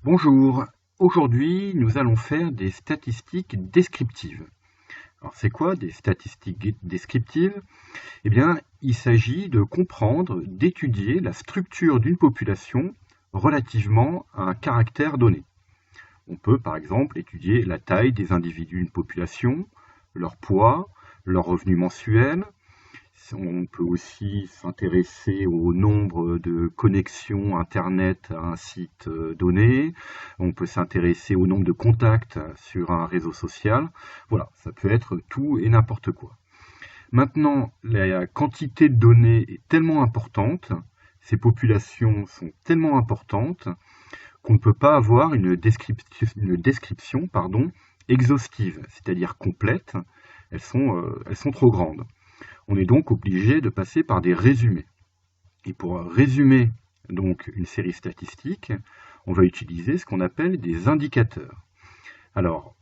Bonjour, aujourd'hui nous allons faire des statistiques descriptives. Alors c'est quoi des statistiques descriptives? Eh bien, il s'agit de comprendre, d'étudier la structure d'une population relativement à un caractère donné. On peut par exemple étudier la taille des individus d'une population, leur poids, leur revenu mensuel. On peut aussi s'intéresser au nombre de connexions Internet à un site donné. On peut s'intéresser au nombre de contacts sur un réseau social. Voilà, ça peut être tout et n'importe quoi. Maintenant, la quantité de données est tellement importante, ces populations sont tellement importantes qu'on ne peut pas avoir une description exhaustive, c'est-à-dire complète. Elles sont trop grandes. On est donc obligé de passer par des résumés. Et pour résumer donc une série statistique, on va utiliser ce qu'on appelle des indicateurs. Alors,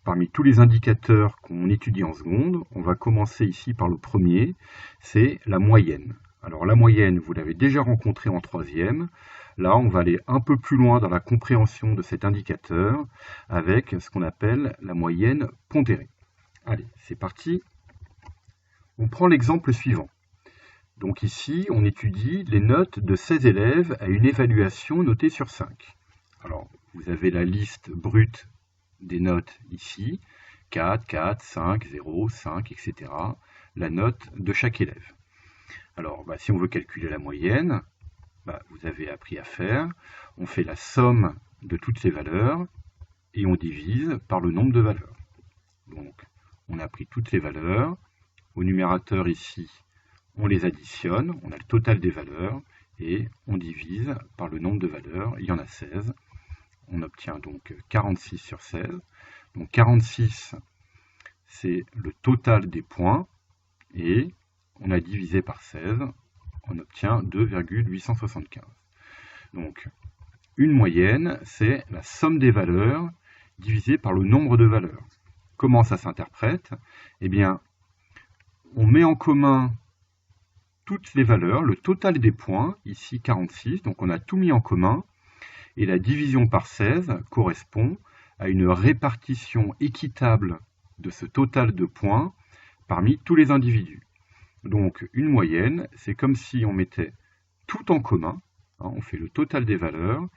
parmi tous les indicateurs qu'on étudie en seconde, on va commencer ici par le premier, c'est la moyenne. Alors la moyenne, vous l'avez déjà rencontrée en troisième. Là, on va aller un peu plus loin dans la compréhension de cet indicateur avec ce qu'on appelle la moyenne pondérée. Allez, c'est parti. On prend l'exemple suivant. Donc ici, on étudie les notes de 16 élèves à une évaluation notée sur 5. Alors, vous avez la liste brute des notes ici, 4, 4, 5, 0, 5, etc. La note de chaque élève. Alors, si on veut calculer la moyenne, vous avez appris à faire. On fait la somme de toutes ces valeurs et on divise par le nombre de valeurs. Donc, on a pris toutes les valeurs. Au numérateur ici, on les additionne, on a le total des valeurs, et on divise par le nombre de valeurs, il y en a 16. On obtient donc 46 sur 16. Donc 46, c'est le total des points, et on a divisé par 16, on obtient 2,875. Donc une moyenne, c'est la somme des valeurs divisée par le nombre de valeurs. Comment ça s'interprète? Eh bien, on met en commun toutes les valeurs, le total des points, ici 46, donc on a tout mis en commun, et la division par 16 correspond à une répartition équitable de ce total de points parmi tous les individus. Donc une moyenne, c'est comme si on mettait tout en commun, on fait le total des valeurs,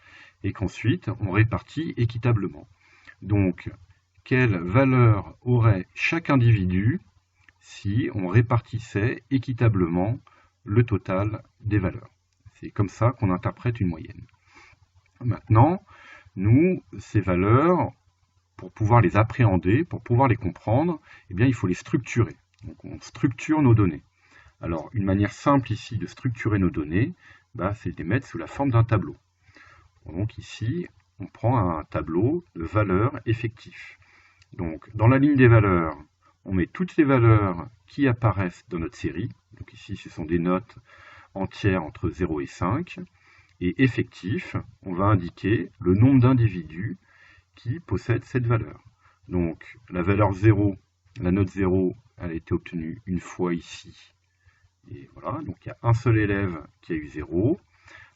et qu'ensuite on répartit équitablement. Donc, quelle valeur aurait chaque individu si on répartissait équitablement le total des valeurs? C'est comme ça qu'on interprète une moyenne. Maintenant, nous, ces valeurs, pour pouvoir les appréhender, pour pouvoir les comprendre, eh bien, il faut les structurer. Donc, on structure nos données. Alors, une manière simple ici de structurer nos données, c'est de les mettre sous la forme d'un tableau. Donc ici, on prend un tableau de valeurs effectives. Donc, dans la ligne des valeurs, on met toutes les valeurs qui apparaissent dans notre série. Donc ici, ce sont des notes entières entre 0 et 5. Et effectif, on va indiquer le nombre d'individus qui possèdent cette valeur. Donc la valeur 0, la note 0, elle a été obtenue une fois ici. Et voilà, donc il y a un seul élève qui a eu 0.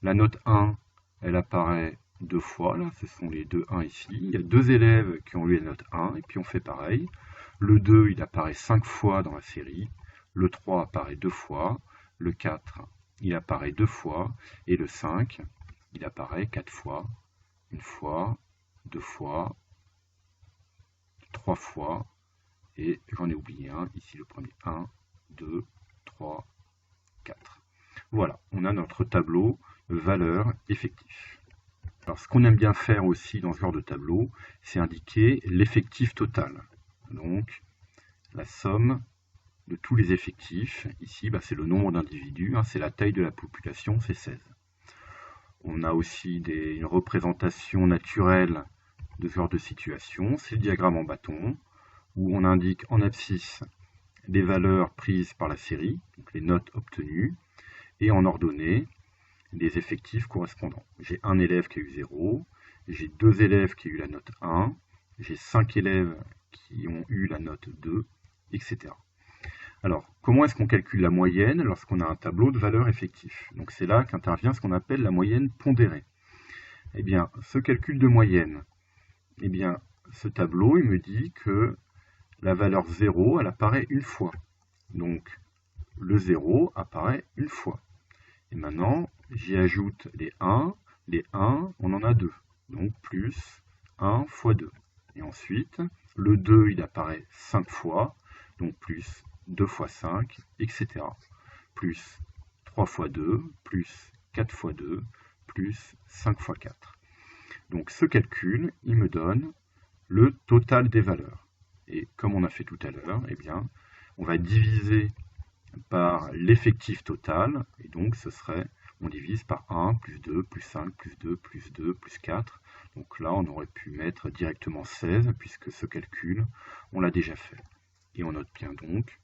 La note 1, elle apparaît deux fois, là, ce sont les deux 1 ici. Il y a deux élèves qui ont eu la note 1, et puis on fait pareil. Le 2, il apparaît 5 fois dans la série. Le 3 apparaît 2 fois. Le 4, il apparaît 2 fois. Et le 5, il apparaît 4 fois. Une fois, 2 fois, 3 fois. Et j'en ai oublié un, ici le premier. 1, 2, 3, 4. Voilà, on a notre tableau valeur effectif. Alors ce qu'on aime bien faire aussi dans ce genre de tableau, c'est indiquer l'effectif total. Donc la somme de tous les effectifs, ici c'est le nombre d'individus, c'est la taille de la population, c'est 16. On a aussi une représentation naturelle de ce genre de situation, c'est le diagramme en bâton, où on indique en abscisse les valeurs prises par la série, donc les notes obtenues, et en ordonnée, les effectifs correspondants. J'ai un élève qui a eu 0, j'ai deux élèves qui ont eu la note 1, j'ai 5 élèves qui ont eu la note 2, etc. Alors, comment est-ce qu'on calcule la moyenne lorsqu'on a un tableau de valeurs effectives? Donc c'est là qu'intervient ce qu'on appelle la moyenne pondérée. Eh bien, ce calcul de moyenne, eh bien, ce tableau, il me dit que la valeur 0, elle apparaît une fois. Donc, le 0 apparaît une fois. Et maintenant, j'y ajoute les 1. Les 1, on en a 2. Donc, plus 1 fois 2. Et ensuite, le 2, il apparaît 5 fois. Donc, plus 2 fois 5, etc. Plus 3 fois 2, plus 4 fois 2, plus 5 fois 4. Donc, ce calcul, il me donne le total des valeurs. Et comme on a fait tout à l'heure, eh bien, on va diviser par l'effectif total, et donc ce serait, on divise par 1, plus 2, plus 5, plus 2, plus 2, plus 4. Donc là, on aurait pu mettre directement 16, puisque ce calcul, on l'a déjà fait. Et on obtient donc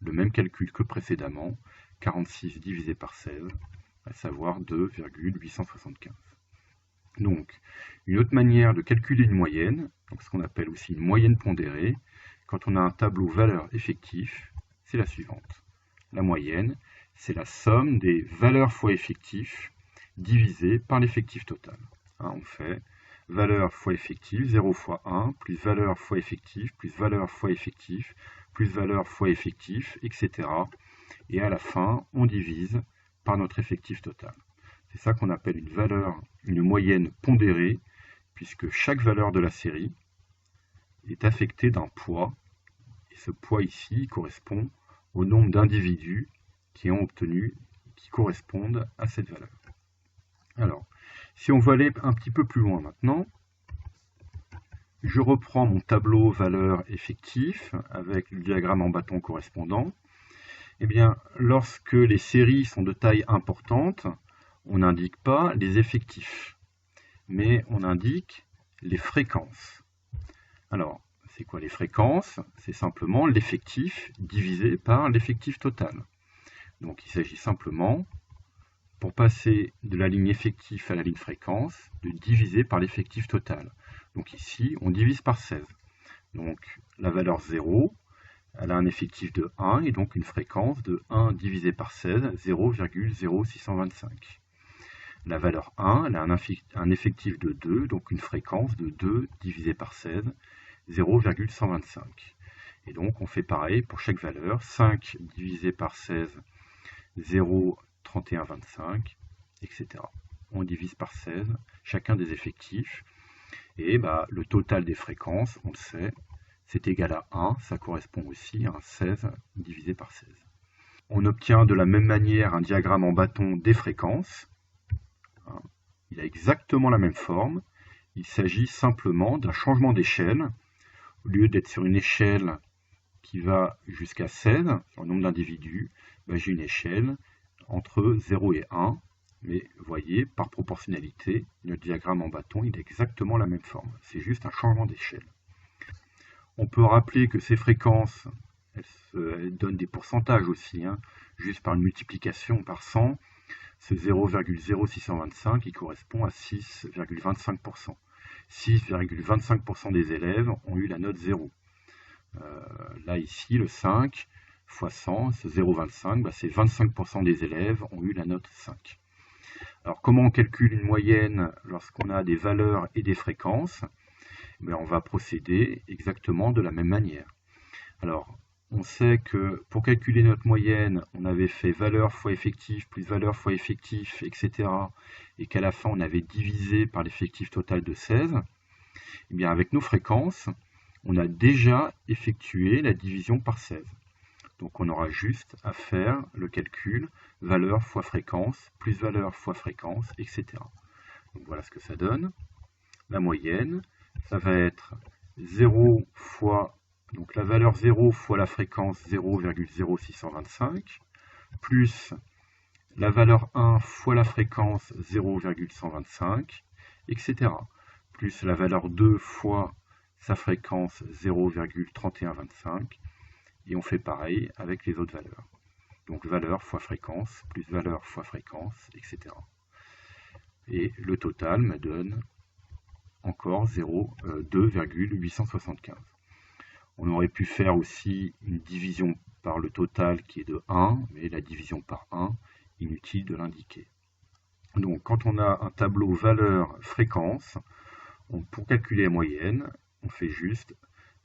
le même calcul que précédemment, 46 divisé par 16, à savoir 2,875. Donc, une autre manière de calculer une moyenne, donc ce qu'on appelle aussi une moyenne pondérée, quand on a un tableau valeurs effectifs, c'est la suivante. La moyenne, c'est la somme des valeurs fois effectifs divisé par l'effectif total. On fait valeur fois effectif, 0 fois 1, plus valeur fois effectif, plus valeur fois effectif, plus valeur fois effectif, etc. Et à la fin, on divise par notre effectif total. C'est ça qu'on appelle une moyenne pondérée, puisque chaque valeur de la série est affectée d'un poids, et ce poids ici correspond au nombre d'individus qui correspondent à cette valeur. Alors, si on veut aller un petit peu plus loin maintenant, je reprends mon tableau valeurs effectifs avec le diagramme en bâton correspondant. Eh bien, lorsque les séries sont de taille importante, on n'indique pas les effectifs, mais on indique les fréquences. Alors, c'est quoi les fréquences? C'est simplement l'effectif divisé par l'effectif total. Donc il s'agit simplement, pour passer de la ligne effectif à la ligne fréquence, de diviser par l'effectif total. Donc ici, on divise par 16. Donc la valeur 0, elle a un effectif de 1 et donc une fréquence de 1 divisé par 16, 0,0625. La valeur 1, elle a un effectif de 2, donc une fréquence de 2 divisé par 16, 0,125. Et donc on fait pareil pour chaque valeur, 5 divisé par 16, 0,3125, etc. On divise par 16 chacun des effectifs, et le total des fréquences, on le sait, c'est égal à 1, ça correspond aussi à un 16 divisé par 16. On obtient de la même manière un diagramme en bâton des fréquences. Il a exactement la même forme, il s'agit simplement d'un changement d'échelle. Au lieu d'être sur une échelle qui va jusqu'à 16, sur le nombre d'individus, j'ai une échelle entre 0 et 1, mais vous voyez, par proportionnalité, le diagramme en bâton, il a exactement la même forme. C'est juste un changement d'échelle. On peut rappeler que ces fréquences, elles donnent des pourcentages aussi, juste par une multiplication par 100, ce 0,0625 qui correspond à 6,25%. 6,25% des élèves ont eu la note 0. Là, ici, le 5 fois 100, ce 0,25, c'est 25% des élèves ont eu la note 5. Alors, comment on calcule une moyenne lorsqu'on a des valeurs et des fréquences? On va procéder exactement de la même manière. Alors, on sait que pour calculer notre moyenne, on avait fait valeur fois effectif, plus valeur fois effectif, etc. Et qu'à la fin, on avait divisé par l'effectif total de 16. Avec nos fréquences, on a déjà effectué la division par 16. Donc on aura juste à faire le calcul valeur fois fréquence, plus valeur fois fréquence, etc. Donc voilà ce que ça donne. La moyenne, ça va être 0 fois, donc la valeur 0 fois la fréquence 0,0625, plus la valeur 1 fois la fréquence 0,125, etc. Plus la valeur 2 fois sa fréquence 0,3125, et on fait pareil avec les autres valeurs. Donc valeur fois fréquence, plus valeur fois fréquence, etc. Et le total me donne encore 2,875. On aurait pu faire aussi une division par le total qui est de 1, mais la division par 1, inutile de l'indiquer. Donc quand on a un tableau valeur-fréquence, pour calculer la moyenne, on fait juste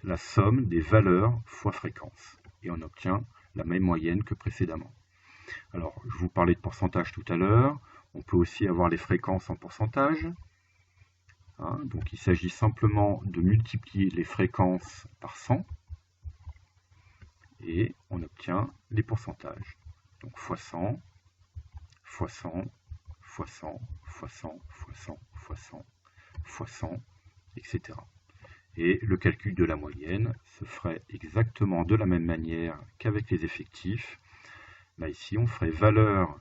la somme des valeurs fois fréquence. Et on obtient la même moyenne que précédemment. Alors, je vous parlais de pourcentage tout à l'heure. On peut aussi avoir les fréquences en pourcentage. Donc il s'agit simplement de multiplier les fréquences par 100. Et on obtient les pourcentages. Donc fois 100, fois 100, fois 100, fois 100, fois 100, fois 100, fois 100, etc. Et le calcul de la moyenne se ferait exactement de la même manière qu'avec les effectifs. Là ici, on ferait valeur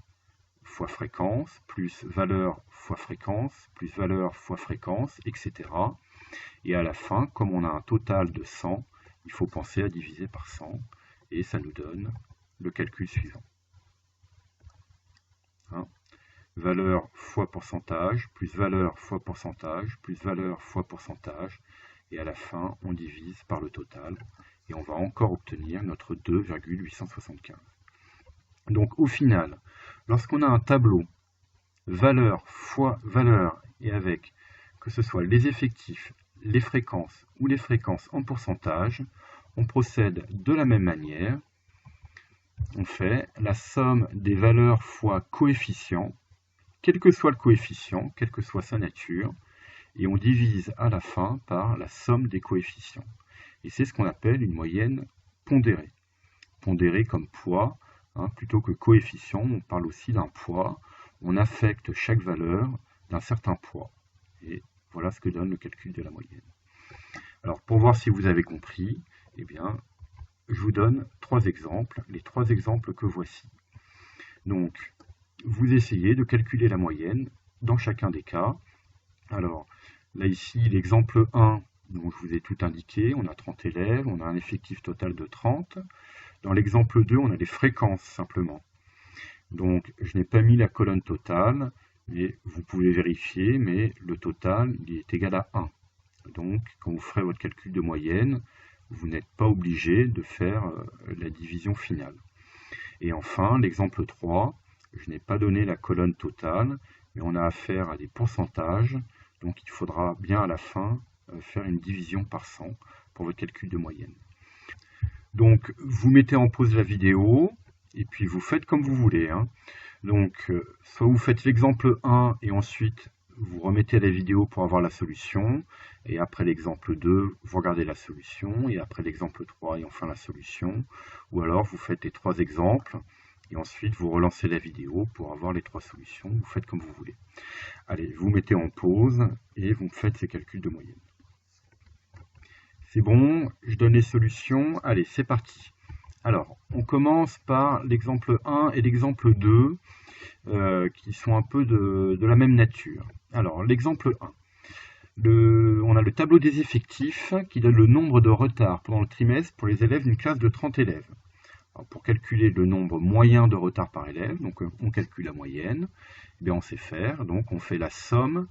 fois fréquence, plus valeur fois fréquence, plus valeur fois fréquence, etc. Et à la fin, comme on a un total de 100, il faut penser à diviser par 100, et ça nous donne le calcul suivant. Valeur fois pourcentage, plus valeur fois pourcentage, plus valeur fois pourcentage, et à la fin, on divise par le total, et on va encore obtenir notre 2,875. Donc au final, lorsqu'on a un tableau valeur fois valeur, et avec que ce soit les effectifs, les fréquences ou les fréquences en pourcentage, on procède de la même manière. On fait la somme des valeurs fois coefficient, quel que soit le coefficient, quelle que soit sa nature, et on divise à la fin par la somme des coefficients. Et c'est ce qu'on appelle une moyenne pondérée. Pondérée comme poids, plutôt que coefficient, on parle aussi d'un poids. On affecte chaque valeur d'un certain poids. Et voilà ce que donne le calcul de la moyenne. Alors pour voir si vous avez compris, eh bien, je vous donne 3 exemples, les 3 exemples que voici. Donc, vous essayez de calculer la moyenne dans chacun des cas. Alors, là ici, l'exemple 1, donc je vous ai tout indiqué, on a 30 élèves, on a un effectif total de 30. Dans l'exemple 2, on a les fréquences simplement. Donc, je n'ai pas mis la colonne totale, mais vous pouvez vérifier, mais le total il est égal à 1. Donc, quand vous ferez votre calcul de moyenne, vous n'êtes pas obligé de faire la division finale. Et enfin, l'exemple 3, je n'ai pas donné la colonne totale, mais on a affaire à des pourcentages, donc il faudra bien à la fin faire une division par 100 pour votre calcul de moyenne. Donc, vous mettez en pause la vidéo, et puis vous faites comme vous voulez. Donc, soit vous faites l'exemple 1, et ensuite vous remettez la vidéo pour avoir la solution, et après l'exemple 2, vous regardez la solution, et après l'exemple 3, et enfin la solution, ou alors vous faites les 3 exemples, et ensuite vous relancez la vidéo pour avoir les 3 solutions, vous faites comme vous voulez. Allez, vous mettez en pause, et vous faites ces calculs de moyenne. C'est bon, je donne les solutions, allez, c'est parti. Alors, on commence par l'exemple 1 et l'exemple 2, qui sont un peu de la même nature. Alors, l'exemple 1. On a le tableau des effectifs qui donne le nombre de retards pendant le trimestre pour les élèves d'une classe de 30 élèves. Alors, pour calculer le nombre moyen de retards par élève, donc on calcule la moyenne, eh bien on sait faire, donc on fait la somme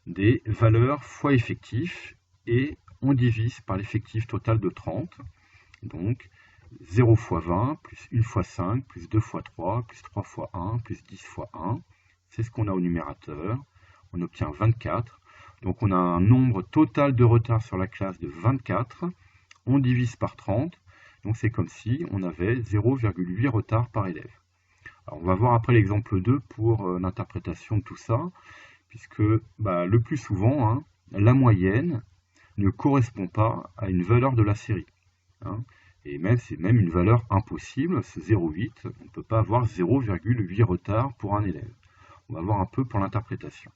des valeurs fois effectif et on divise par l'effectif total de 30. Donc 0 fois 20, plus 1 fois 5, plus 2 fois 3, plus 3 fois 1, plus 10 fois 1. C'est ce qu'on a au numérateur. On obtient 24. Donc on a un nombre total de retards sur la classe de 24. On divise par 30. Donc c'est comme si on avait 0,8 retards par élève. Alors on va voir après l'exemple 2 pour l'interprétation de tout ça, puisque le plus souvent, la moyenne ne correspond pas à une valeur de la série. Et même c'est même une valeur impossible, c'est 0,8, on ne peut pas avoir 0,8 retard pour un élève. On va voir un peu pour l'interprétation.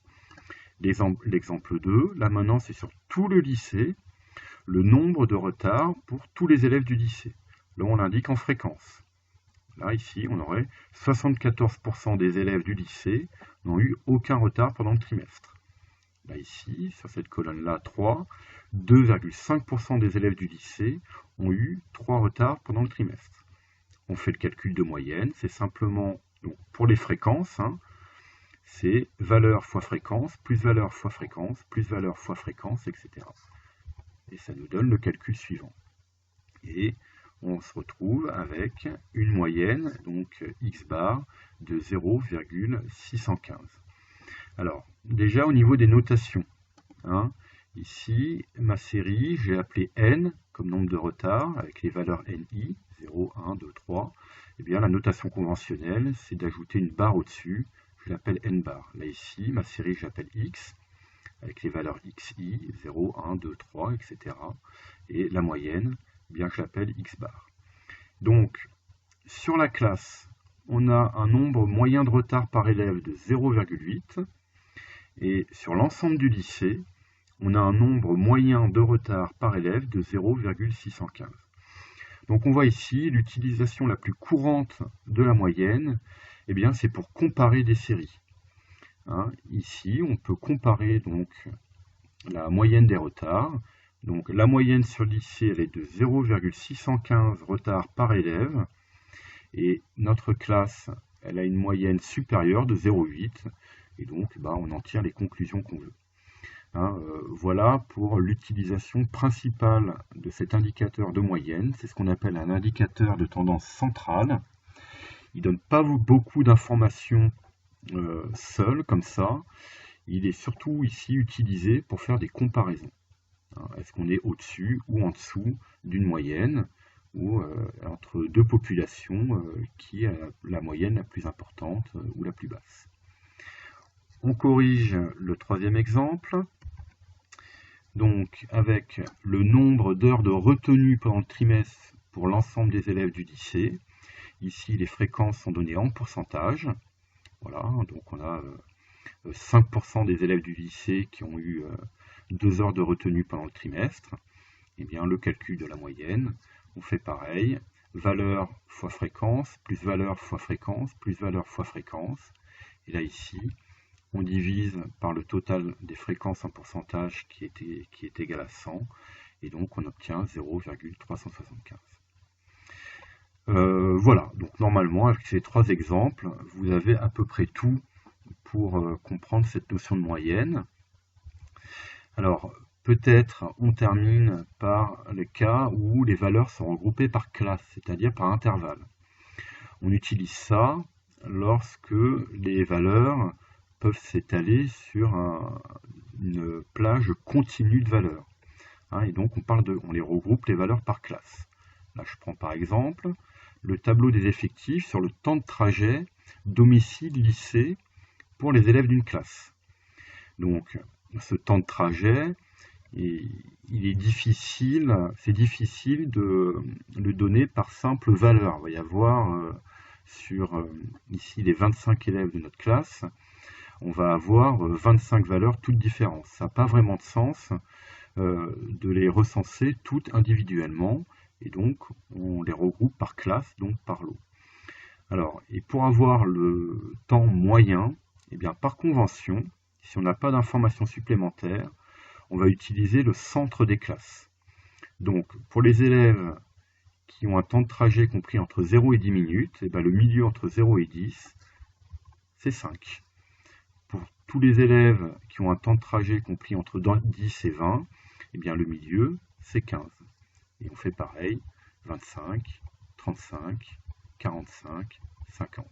L'exemple 2, là maintenant c'est sur tout le lycée, le nombre de retards pour tous les élèves du lycée. Là on l'indique en fréquence. Là ici on aurait 74% des élèves du lycée n'ont eu aucun retard pendant le trimestre. Là ici, sur cette colonne-là, 3, 2,5% des élèves du lycée ont eu 3 retards pendant le trimestre. On fait le calcul de moyenne, c'est simplement, donc, pour les fréquences, c'est valeur fois fréquence, plus valeur fois fréquence, plus valeur fois fréquence, etc. Et ça nous donne le calcul suivant. Et on se retrouve avec une moyenne, donc x bar, de 0,615. Alors, déjà au niveau des notations, hein, ici, ma série, j'ai appelé n comme nombre de retard, avec les valeurs ni, 0, 1, 2, 3. Eh bien, la notation conventionnelle, c'est d'ajouter une barre au-dessus, je l'appelle n bar. Là, ici, ma série, j'appelle x, avec les valeurs xi, 0, 1, 2, 3, etc. Et la moyenne, eh bien, je l'appelle x bar. Donc, sur la classe, on a un nombre moyen de retard par élève de 0,8. Et sur l'ensemble du lycée, on a un nombre moyen de retard par élève de 0,615. Donc on voit ici l'utilisation la plus courante de la moyenne, eh bien c'est pour comparer des séries. Hein, ici, on peut comparer donc la moyenne des retards. Donc la moyenne sur le lycée, elle est de 0,615 retards par élève. Et notre classe, elle a une moyenne supérieure de 0,8. Et donc, on en tire les conclusions qu'on veut. Hein, voilà pour l'utilisation principale de cet indicateur de moyenne. C'est ce qu'on appelle un indicateur de tendance centrale. Il ne donne pas beaucoup d'informations seul, comme ça. Il est surtout ici utilisé pour faire des comparaisons. Hein, est-ce qu'on est au-dessus ou en dessous d'une moyenne, ou entre deux populations qui a la moyenne la plus importante ou la plus basse. On corrige le troisième exemple. Donc, avec le nombre d'heures de retenue pendant le trimestre pour l'ensemble des élèves du lycée. Ici, les fréquences sont données en pourcentage. Voilà, donc on a 5% des élèves du lycée qui ont eu 2 heures de retenue pendant le trimestre. Et bien, le calcul de la moyenne, on fait pareil. Valeur fois fréquence, plus valeur fois fréquence, plus valeur fois fréquence. Et là, ici, on divise par le total des fréquences en pourcentage qui est égal à 100, et donc on obtient 0,375. Voilà, donc normalement, avec ces trois exemples, vous avez à peu près tout pour comprendre cette notion de moyenne. Alors, peut-être on termine par le cas où les valeurs sont regroupées par classe, c'est-à-dire par intervalle. On utilise ça lorsque les valeurs peuvent s'étaler sur une plage continue de valeurs. Hein, et donc on les regroupe les valeurs par classe. Là, je prends par exemple le tableau des effectifs sur le temps de trajet domicile-lycée pour les élèves d'une classe. Donc, ce temps de trajet, il est difficile, c'est difficile de le donner par simple valeur. Il va y avoir sur ici les 25 élèves de notre classe, on va avoir 25 valeurs toutes différentes. Ça n'a pas vraiment de sens de les recenser toutes individuellement, et donc on les regroupe par classe, donc par lot. Alors, et pour avoir le temps moyen, eh bien par convention, si on n'a pas d'informations supplémentaires, on va utiliser le centre des classes. Donc, pour les élèves qui ont un temps de trajet compris entre 0 et 10 minutes, eh bien, le milieu entre 0 et 10, c'est 5. Pour tous les élèves qui ont un temps de trajet compris entre 10 et 20, eh bien, le milieu, c'est 15. Et on fait pareil, 25, 35, 45, 50.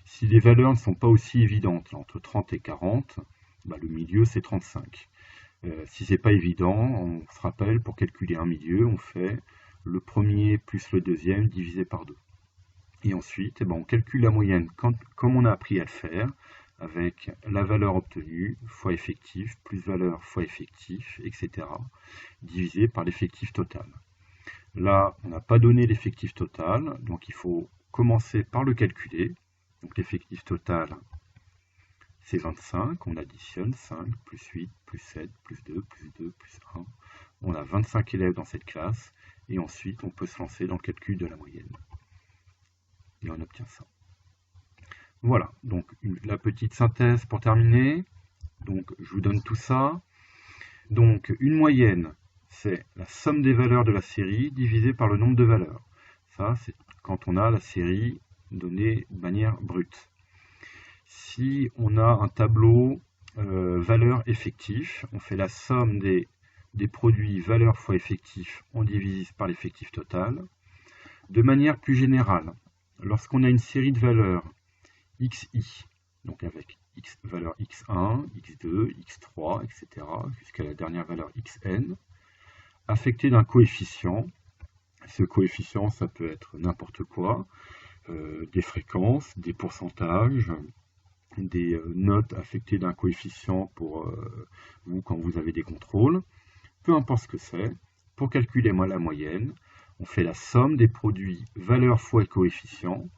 Si les valeurs ne sont pas aussi évidentes, entre 30 et 40, le milieu, c'est 35. Si c'est pas évident, on se rappelle, pour calculer un milieu, on fait le premier plus le deuxième divisé par 2. Et ensuite, on calcule la moyenne comme on a appris à le faire, avec la valeur obtenue fois effectif, plus valeur fois effectif, etc., divisé par l'effectif total. Là, on n'a pas donné l'effectif total, donc il faut commencer par le calculer. Donc l'effectif total, c'est 25, on additionne 5, plus 8, plus 7, plus 2, plus 2, plus 1. On a 25 élèves dans cette classe, et ensuite on peut se lancer dans le calcul de la moyenne. Et on obtient ça. Voilà, donc la petite synthèse pour terminer. Donc je vous donne tout ça. Donc une moyenne, c'est la somme des valeurs de la série divisée par le nombre de valeurs. Ça, c'est quand on a la série donnée de manière brute. Si on a un tableau valeur effectif, on fait la somme des produits valeur fois effectif, on divise par l'effectif total. De manière plus générale, lorsqu'on a une série de valeurs xi, donc avec valeur x1, x2, x3, etc., jusqu'à la dernière valeur xn, affecté d'un coefficient. Ce coefficient, ça peut être n'importe quoi, des fréquences, des pourcentages, des notes affectées d'un coefficient pour vous quand vous avez des contrôles, peu importe ce que c'est. Pour calculer la moyenne, on fait la somme des produits valeur fois coefficient,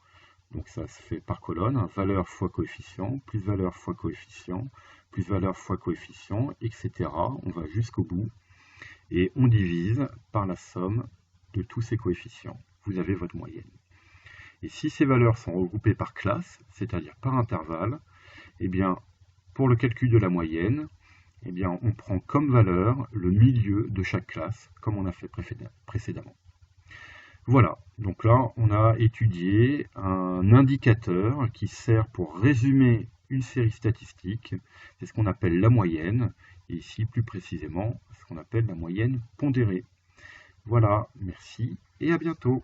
donc ça se fait par colonne, hein, valeur fois coefficient, plus valeur fois coefficient, plus valeur fois coefficient, etc. On va jusqu'au bout, et on divise par la somme de tous ces coefficients. Vous avez votre moyenne. Et si ces valeurs sont regroupées par classe, c'est-à-dire par intervalle, eh bien, pour le calcul de la moyenne, eh bien, on prend comme valeur le milieu de chaque classe, comme on a fait précédemment. Voilà, donc là, on a étudié un indicateur qui sert pour résumer une série statistique. C'est ce qu'on appelle la moyenne, et ici, plus précisément, ce qu'on appelle la moyenne pondérée. Voilà, merci et à bientôt.